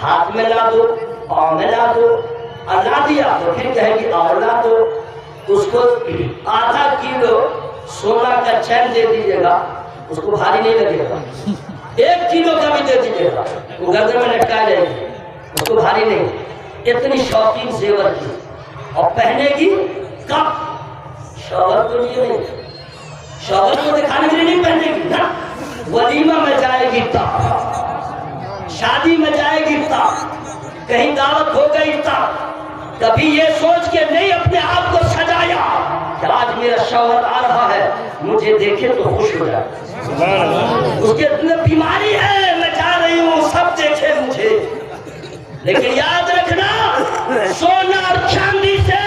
ہاتھ میں لا دو، پاؤں میں لا دو، اور لا دیا تو پھر کہے گی اور لا دو، اس کو آدھا کلو سونا کا چین دے دیجیے گا، اس کو بھاری نہیں لگے گا۔ 1 کلو کا بھی دے دیجیے گا، وہ گردن میں لٹکا جائے گی، اس کو بھاری نہیں۔ اتنی شوقین زیور کی، اور پہنے گی کب؟ شوہر کو لیے نہیں، شوہر کو دکھانے کے لیے نہیں پہنے گی نا، ولیمہ میں جائے گی تب، شادی میں جائے گی تب، کہیں دعوت ہو گئی تب۔ کبھی یہ سوچ کے نہیں اپنے آپ کو سجایا کہ آج میرا شوہر آ رہا ہے، مجھے دیکھے تو خوش ہو جائے۔ اس کے اتنے بیماری ہے، میں جا رہی ہوں سب دیکھے مجھے، لیکن یاد رکھنا سونا اور چاندی سے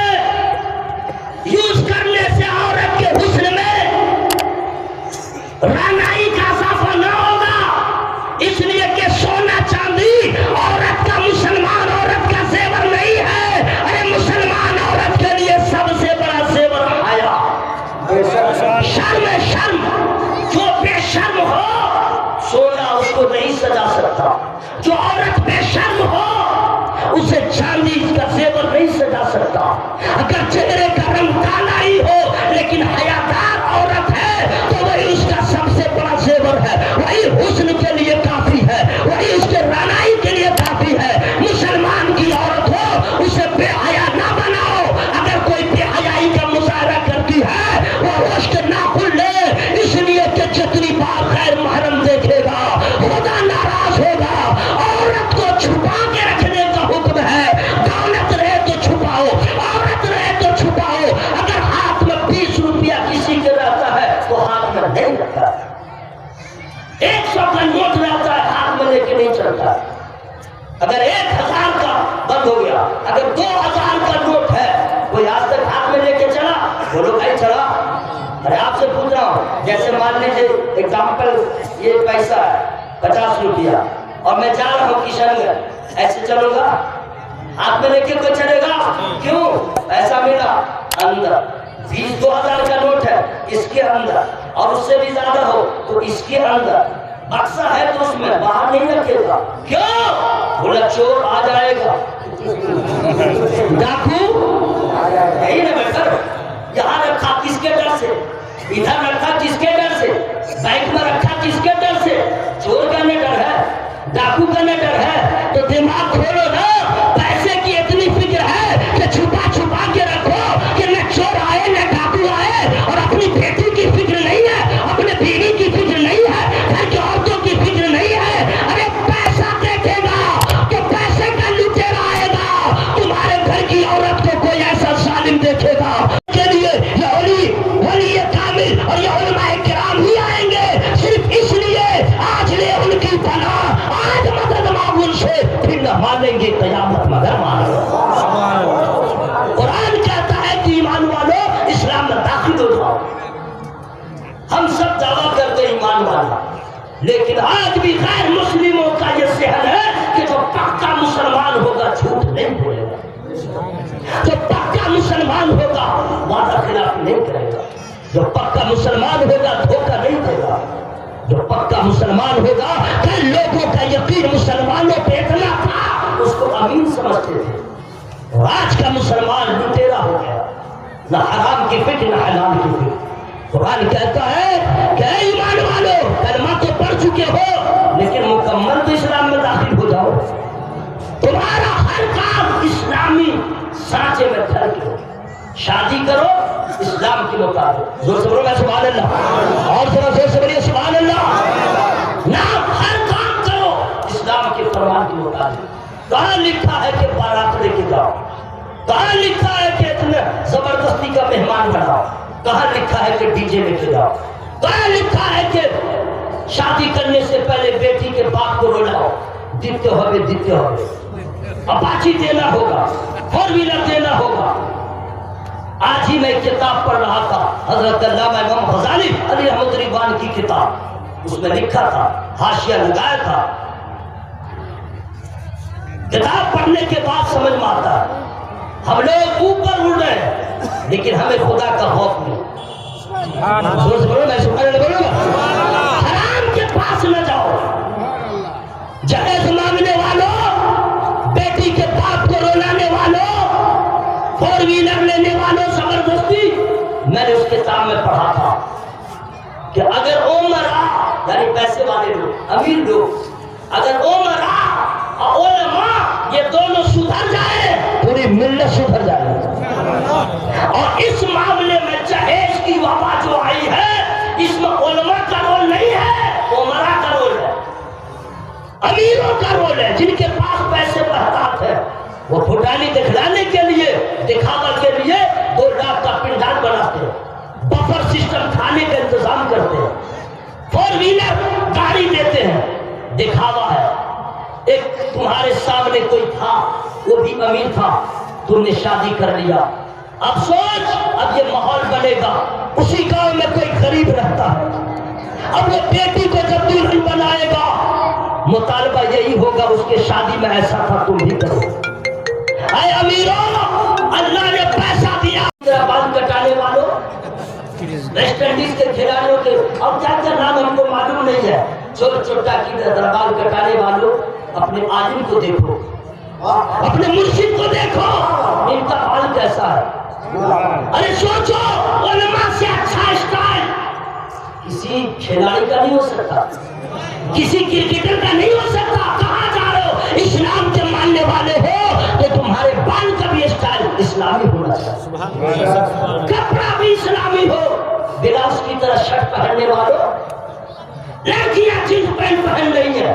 یوز کرنے سے عورت کے حسن میں رانائی کا اضافہ نہ ہوگا، اس لیے کہ سونا چاندی عورت کا، مسلمان عورت کا زیور نہیں ہے۔ ارے مسلمان عورت کے لیے سب سے بڑا زیور حیا، شرم، جو بے شرم ہو سونا اس کو نہیں سجا سکتا، جو عورت بے شرم ہو اسے چاندی کا زیور نہیں سجا سکتا۔ اگر چہرے کا رنگ کالا ہی ہو لیکن حیادار عورت ہے تو وہی اس کا سب سے بڑا زیور ہے، وہی حسن کے لیے کافی ہے، وہی اس کے رانائی کے لیے کافی ہے۔ مسلمان کی عورت ہو اسے بے حیا نہ بناؤ، اگر کوئی بے حیائی کا مظاہرہ کرتی ہے وہ ہوش کے ناخن لے، اس لیے کہ جتنی بار غیر محرم دیکھے گا خدا ناراض ہوگا۔ عورت کو چھپا کے رکھنے کا حکم ہے، دولت رہے تو چھپاؤ، عورت رہے تو چھپاؤ۔ اگر ہاتھ میں 20 روپیہ کسی کے رہتا ہے تو ہاتھ میں نہیں رکھتا، 100 کا نوٹ رہتا ہے ہاتھ میں لے کے نہیں چلتا۔ اگر 1000 کا بند ہو گیا، اگر 2000 کا نوٹ ہے کوئی آج تک ہاتھ میں لے کے چلا؟ بولو بھائی چلا۔ ارے آپ سے پوچھ رہا ہوں، جیسے مان لیجیے ایگزامپل یہ پیسہ ہے 50 روپیہ اور میں جا رہا ہوں کشن گڑھ، ایسے چلوں گا؟ ہاتھ میں لے کے کوئی چلے گا؟ کیوں؟ ایسا ملا اندر 20,000 کا نوٹ ہے اس کے اندر، اور اس سے بھی زیادہ ہو تو اس کے اندر بکسا ہے تو اس میں باہر نہیں رکھے گا۔ کیوں؟ بولا چور آ جائے گا، ڈاکو یہی نا بیٹر، یہاں رکھا کس کے ڈر سے، ادھر رکھا کس کے ڈر سے، بینک میں رکھا کس کے ڈر سے؟ چور کا نہ ڈر ہے، ڈاکو کا نہ ڈر ہے۔ تو دماغ کھولو نا، پیسے کی اتنی فکر ہے کہ چھپا چھپا کے رکھو کہ نہ چور آئے نہ ڈاکو آئے، اور اپنی بیٹی کی فکر نہیں ہے، اپنے بیوی کی فکر نہیں ہے، گھر کی عورتوں کی فکر نہیں ہے۔ ارے پیسہ دیکھے گا تو پیسے کا لٹیرا آئے گا، تمہارے گھر کی عورت کو کوئی ایسا ظالم دیکھے گا کے لیے یہ ولی کامل اور یہ علماء کرام ہی آئیں گے، صرف اس لیے آج لے ان کی پناہ، آج مدد مانگ ان سے، پھر نہ مانیں گے قیامت مگر مانو۔ قرآن کہتا ہے کہ ایمان والو اسلام میں داخل ہو جاؤ۔ ہم سب دعویٰ کرتے ایمان والا، لیکن آج بھی غیر مسلموں کا یہ ذہن ہے کہ جو پکا مسلمان ہوگا جھوٹ نہیں بولے گا، جو پکا مسلمان ہوگا وعدہ خلاف نہیں کرے گا، جو پکا مسلمان ہوگا دھوکہ نہیں دے گا، جو پکا مسلمان ہوگا کئی لوگوں کا یقین مسلمانوں پہ اتنا تھا اس کو امین سمجھتے تھے، اور آج کا مسلمان لٹیرا ہو گیا، نہ حرام کی فکر نہ حلال کی فکر۔ قرآن کہتا ہے کہ اے ایمان والو کلمہ تو پڑھ چکے ہو لیکن مکمل تو اسلام میں داخل ہو جاؤ، تمہارا ہر کام اسلامی سانچے میں ڈھل کے ہو، شادی کرو اسلام کے مطابق، زور سے بولو میں سبحان اللہ، اور ذرا زور سے بولیے سبحان اللہ۔ نہ ہر کام کرو اسلام کے فرمان کے مطابق۔ کہاں لکھا ہے کہ بارات لے کے جاؤ، کہاں لکھا ہے کہ اتنے زبردستی کا مہمان بناؤ، کہاں لکھا ہے کہ ڈی جے لے کے جاؤ، کہاں لکھا ہے کہ شادی کرنے سے پہلے بیٹی کے باپ کو رولاؤ، دیتے ہوئے اپاچی دینا ہوگا، 4 ویلر دینا ہوگا۔ آج ہی میں کتاب پڑھ رہا تھا حضرت علامہ امام غزالی علی رحمۃ اللہ کی کتاب، اس میں لکھا تھا، حاشیہ لگایا تھا، کتاب پڑھنے کے بعد سمجھ میں آتا ہے ہم لوگ اوپر اڑ رہے ہیں لیکن ہمیں خدا کا خوف نہیں۔ حرام کے پاس نہ جاؤ، جہیز مانگنے والوں پیسے والے لوگ، امیر لوگ، اگر عمرا اور علماء یہ دونوں سدھر جائے پوری ملت سدھر جائے. اور اس معاملے میں جہیز کی وبا جو آئی ہے اس میں علماء کا رول نہیں ہے، عمرا کا رول ہے، امیروں کا رول ہے. جن کے پاس پیسے بہتات ہے وہ پھٹانی دکھلانے کے لیے، دکھاوا کے لیے 2 لاکھ کا پنڈال بناتے ہیں، بفر سسٹم کھانے کا انتظام کرتے ہیں، 4 ویلر گاڑی دیتے ہیں، دکھاوا ہے. ایک تمہارے سامنے کوئی تھا، وہ بھی امیر تھا، تم نے شادی کر لیا. اب سوچ، اب یہ ماحول بنے گا، اسی گاؤں میں کوئی غریب رہتا ہے، اب وہ بیٹی کو جب دلہن بنائے گا مطالبہ یہی ہوگا اس کے شادی میں ایسا تھا تم بھی کرو. اے امیروں، اللہ نے پیسہ دیا. بال کٹانے والوں، ویسٹ انڈیز کے کھلاڑیوں کے اب کیا کیا نام ہم کو معلوم نہیں ہے، چھوٹا چھوٹا کی بال کٹانے والوں اپنے عالم کو دیکھو، اپنے مرشد کو دیکھو، ان کا بال کیسا ہے. ارے سوچو، علماء سے اچھا اسٹائل کسی کھلاڑی کا نہیں ہو سکتا، کسی کرکٹر کا نہیں ہو سکتا. کہاں جا رہے ہو؟ اسلام کے ماننے والے ہو تو تمہارے بال کا بھی اسٹائل اسلامی ہونا چاہیے، کپڑا بھی اسلامی ہو. بلاس کی طرح شرٹ پہننے والوں، لڑکیاں جینس پینٹ پہن رہی ہیں،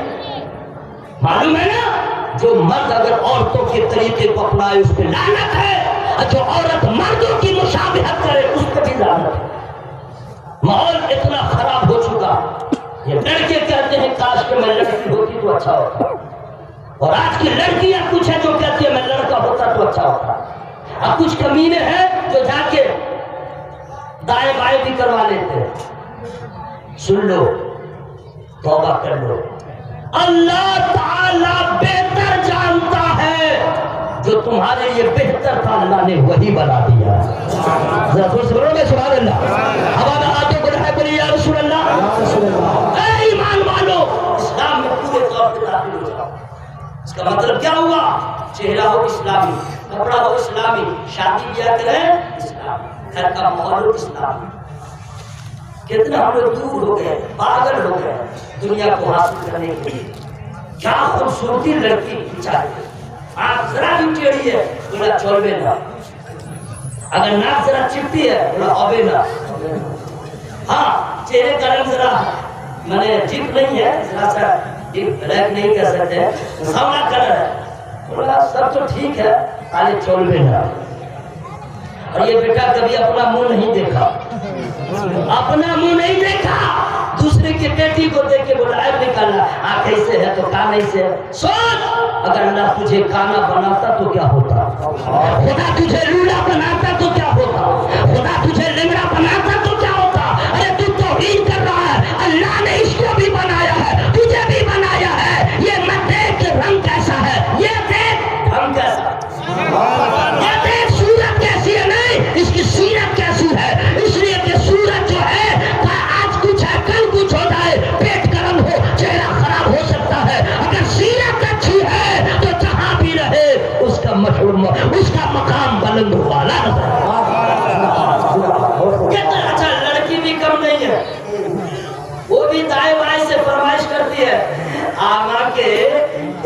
معلوم ہے نا، جو مرد اگر عورتوں کے طریقے کو اپنائے اس پہ لعنت ہے، جو عورت مردوں کی مشابہت کرے اس پہ بھی لعنت ہے. ماحول اتنا خراب ہو چکا، یہ لڑکے کہتے ہیں کاش کہ میں لڑکی ہوتی تو اچھا ہوتا، اور آج کی لڑکیاں کچھ ہیں جو کہتی ہیں میں لڑکا ہوتا تو اچھا ہوتا. اب کچھ کمینے ہیں جو جا کے دائیں بائیں بھی کروا لیتے ہیں. سن لو، توبہ کر لو، اللہ تعالیٰ بہتر جانتا ہے، جو تمہارے لیے بہتر تھا اللہ نے وہی بنا دیا. ذرا زور سے بولو گے سبحان اللہ. ہمارا آگے بڑھا ہے، بولیے یا رسول اللہ. اے ایمان والو، اسلام میں پورے طور پہ داخل ہو جاؤ. اس کا مطلب کیا ہوا؟ چہرہ ہو اسلامی، کپڑا ہو اسلامی، شادی بیاہ کریں اسلامی، گھر کا ماحول ہو اسلامی. کتنا ہم لوگ دور ہو گئے، پاگل ہو گئے دنیا کو حاصل کرنے کے لیے. کیا خوبصورتی لڑکی چاہیے، آنکھ ذرا بھی ٹیڑھی ہے بولا چولبے نہ، اگر ناک ذرا چپٹی ہے بولا اوبے نہ. ہاں، چہرے کا رنگ ذرا میں جپ نہیں ہے، ذرا سا بلیک نہیں کہہ سکتے، سانولا کلر ہے بولا سب تو ٹھیک ہے، خالی چولبے نہ. اور یہ بیٹا کبھی اپنا منہ نہیں دیکھا، اپنا منہ نہیں دیکھا، دوسرے کی بیٹی کو دیکھ کے بولا عیب نکالنا، آنکھ ایسے ہے تو کان ایسے ہے. سوچ، اگر اللہ تجھے کانا بناتا تو کیا ہوتا، خدا تجھے لولا بناتا تو کیا ہوتا، خدا تجھے لنگڑا بناتا تو کیا ہوتا. ارے تو توہین کر رہا ہے، اللہ نے اس کو بھی بنایا ہے، تجھے بھی بنایا ہے. یہ مت دیکھ کہ رنگ کیسا ہے، یہ دیکھ رنگ کیسا، یہ دیکھ صورت کیسی ہے، نہیں اس کی سیرت کیسی ہے. اس لیے کہ صورت جو ہے آج کچھ ہے کل کچھ ہو جائے، پیٹ گرم ہو، چہرہ خراب ہو سکتا ہے. اگر سیرت اچھی ہے تو جہاں بھی رہے اس کا اس کا مقام بلند والا نظر. کتنا اچھا، لڑکی بھی کم نہیں ہے، وہ بھی دائیں بائیں سے فرمائش کرتی ہے. آما کے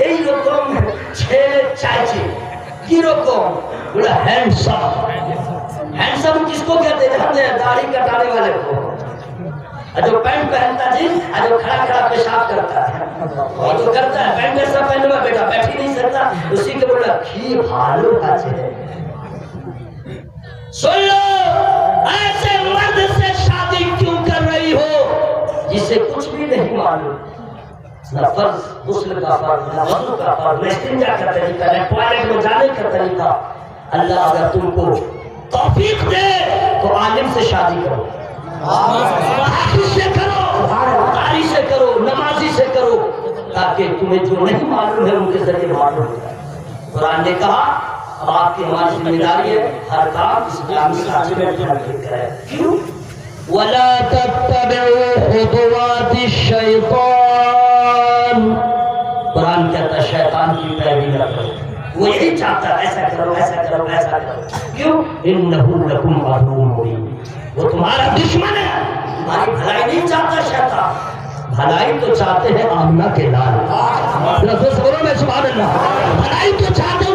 এই রকম ছেলে চাইছি, কি রকম? বলে হ্যান্ডসাম. ہینڈسم کس کو کہتے ہیں؟ جانتے ہیں؟ داڑھی کٹانے والے کو، جو پینٹ پہنتا جی، جو کھڑا کھڑا پیشاب کرتا ہے، اور جو کرتا ہے پینٹ ایسا پہنے میں بیٹا بیٹھ ہی نہیں سکتا، اسی کے بولا کھی بھالو بھاجے. سن لو، ایسے مرد سے شادی کیوں کر رہی ہو جسے کچھ بھی نہیں معلوم، نہ فرض غسل کا فرض، نہ وضو کا فرض، نہ استنجا کا طریقہ، نہ ٹوائلٹ میں جانے کا طریقہ. اللہ اگر تم کو توفیق دے تو عالم سے شادی کرو، حافظ سے کرو، قاری سے کرو، نمازی سے کرو، تاکہ تمہیں جو نہیں معلوم ہے ان کے ذریعے معلوم ہو جائے. قرآن نے کہا اب آپ کی ہماری ذمہ داری ہے ہر کام اسلامی ڈھانچے میں کریں. کیوں؟ وَلَا تَتَّبِعُوا خُطُوَاتِ الشَّيْطَانِ. قرآن کہتا ہے شیطان کی پیروی نہ کرو، وہ یہی چاہتا ہے ایسا کرو ایسا کرو ایسا کرو. کیوں؟ اِنَّهُ لَكُمْ عَدُوٌّ مُبِينٌ. وہ تمہارا دشمن ہے، تمہاری بھلائی نہیں چاہتا شیطان. بھلائی تو چاہتے ہیں آمنہ کے لال، ذرا دو سبروں میں سبحان اللہ، بھلائی تو چاہتے